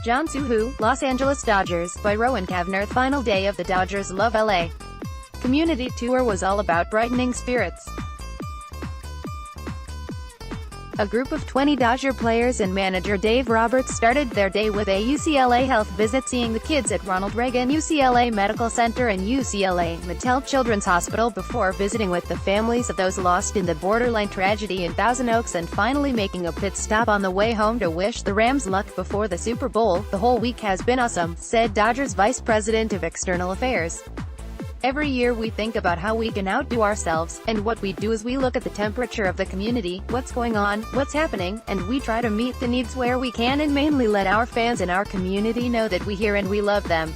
Jon SooHoo, Los Angeles Dodgers, by Rowan KavnerThe. Final day of the Dodgers Love L.A. community tour was all about brightening spirits. A group of 20 Dodger players and manager Dave Roberts started their day with a UCLA Health visit, seeing the kids at Ronald Reagan UCLA Medical Center and UCLA Mattel Children's Hospital before visiting with the families of those lost in the borderline tragedy in Thousand Oaks, and finally making a pit stop on the way home to wish the Rams luck before the Super Bowl. "The whole week has been awesome," said Dodgers Vice President of External Affairs. "Every year we think about how we can outdo ourselves, and what we do is we look at the temperature of the community, what's going on, what's happening, and we try to meet the needs where we can and mainly let our fans in our community know that we hear and we love them.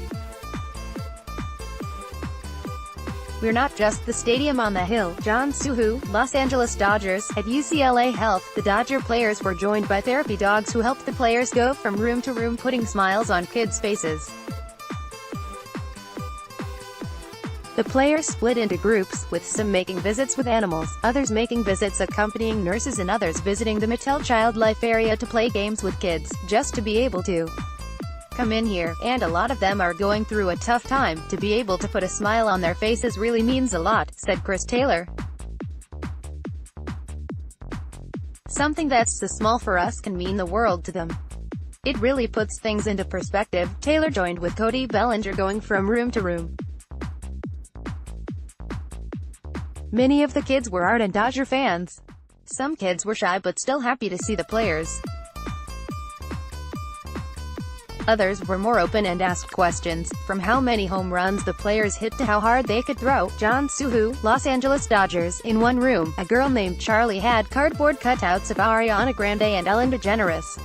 We're not just the stadium on the hill." Jon SooHoo, Los Angeles Dodgers. At UCLA Health, the Dodger players were joined by therapy dogs who helped the players go from room to room, putting smiles on kids' faces. The players split into groups, with some making visits with animals, others making visits accompanying nurses, and others visiting the Mattel Child Life area to play games with kids, just to be able to come in here. "And a lot of them are going through a tough time. To be able to put a smile on their faces really means a lot," said Chris Taylor. "Something that's so small for us can mean the world to them. It really puts things into perspective." Taylor joined with Cody Bellinger going from room to room. Many of the kids were ardent Dodger fans. Some kids were shy but still happy to see the players. Others were more open and asked questions, from how many home runs the players hit to how hard they could throw. Jon SooHoo, Los Angeles Dodgers. In one room, a girl named Charlie had cardboard cutouts of Ariana Grande and Ellen DeGeneres.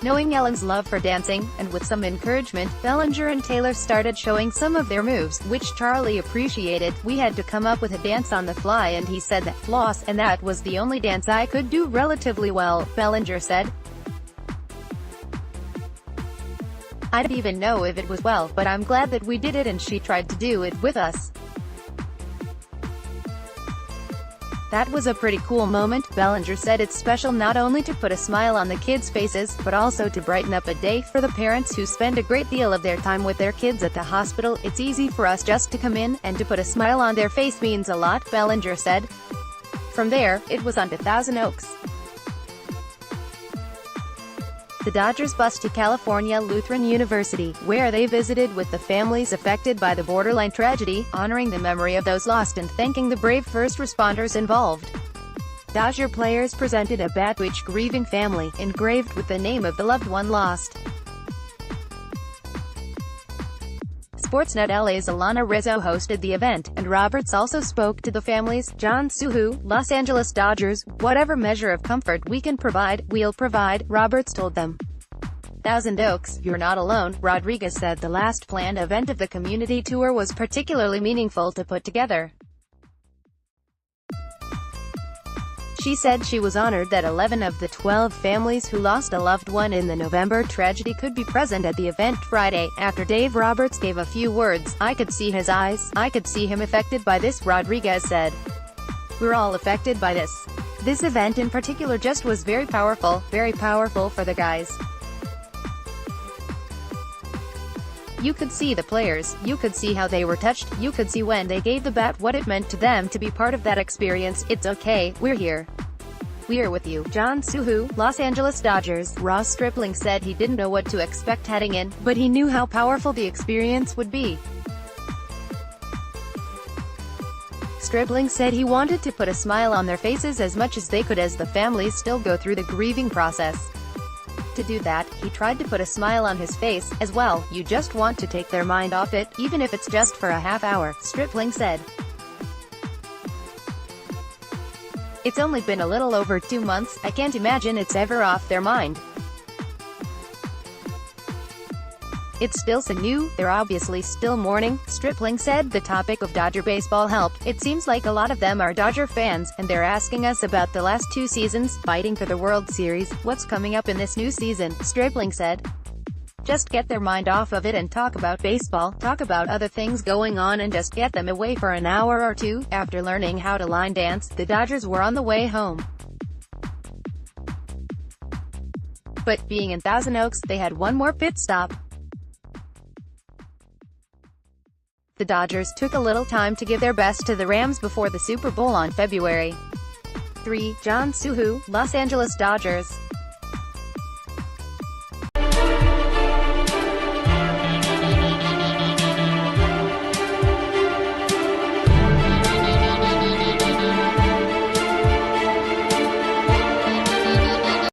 Knowing Ellen's love for dancing, and with some encouragement, Bellinger and Taylor started showing some of their moves, which Charlie appreciated. "We had to come up with a dance on the fly, and he said that floss, and that was the only dance I could do relatively well," Bellinger said. "I don't even know if it was well, but I'm glad that we did it and she tried to do it with us. That was a pretty cool moment," Bellinger said. "It's special not only to put a smile on the kids' faces, but also to brighten up a day for the parents who spend a great deal of their time with their kids at the hospital. It's easy for us just to come in, and to put a smile on their face means a lot," Bellinger said. From there, it was on to Thousand Oaks. The Dodgers bus to California Lutheran University, where they visited with the families affected by the borderline tragedy, honoring the memory of those lost and thanking the brave first responders involved. Dodger players presented a bat to each grieving family, engraved with the name of the loved one lost. Sportsnet LA's Alana Rizzo hosted the event, and Roberts also spoke to the families. Jon SooHoo, Los Angeles Dodgers. "Whatever measure of comfort we can provide, we'll provide," Roberts told them. "Thousand Oaks, you're not alone," Rodriguez said. "The last planned event of the community tour was particularly meaningful to put together." She said she was honored that 11 of the 12 families who lost a loved one in the November tragedy could be present at the event Friday. After Dave Roberts gave a few words, "I could see his eyes. I could see him affected by this," Rodriguez said. "We're all affected by this. This event in particular just was very powerful for the guys. You could see the players, you could see how they were touched, you could see when they gave the bat what it meant to them to be part of that experience. It's okay, we're here. We're with you." Jon SooHoo, Los Angeles Dodgers. Ross Stripling said he didn't know what to expect heading in, but he knew how powerful the experience would be. Stripling said he wanted to put a smile on their faces as much as they could as the families still go through the grieving process. To do that, he tried to put a smile on his face, as well. "You just want to take their mind off it, even if it's just for a half hour," Stripling said. "It's only been a little over 2 months, I can't imagine it's ever off their mind. It's still so new, they're obviously still mourning," Stripling said. The topic of Dodger baseball helped. "It seems like a lot of them are Dodger fans, and they're asking us about the last 2 seasons, fighting for the World Series, what's coming up in this new season," Stripling said. "Just get their mind off of it and talk about baseball, talk about other things going on, and just get them away for an hour or two." After learning how to line dance, the Dodgers were on the way home. but, being in Thousand Oaks, they had one more pit stop. The Dodgers took a little time to give their best to the Rams before the Super Bowl on February 3. Jon SooHoo, Los Angeles Dodgers.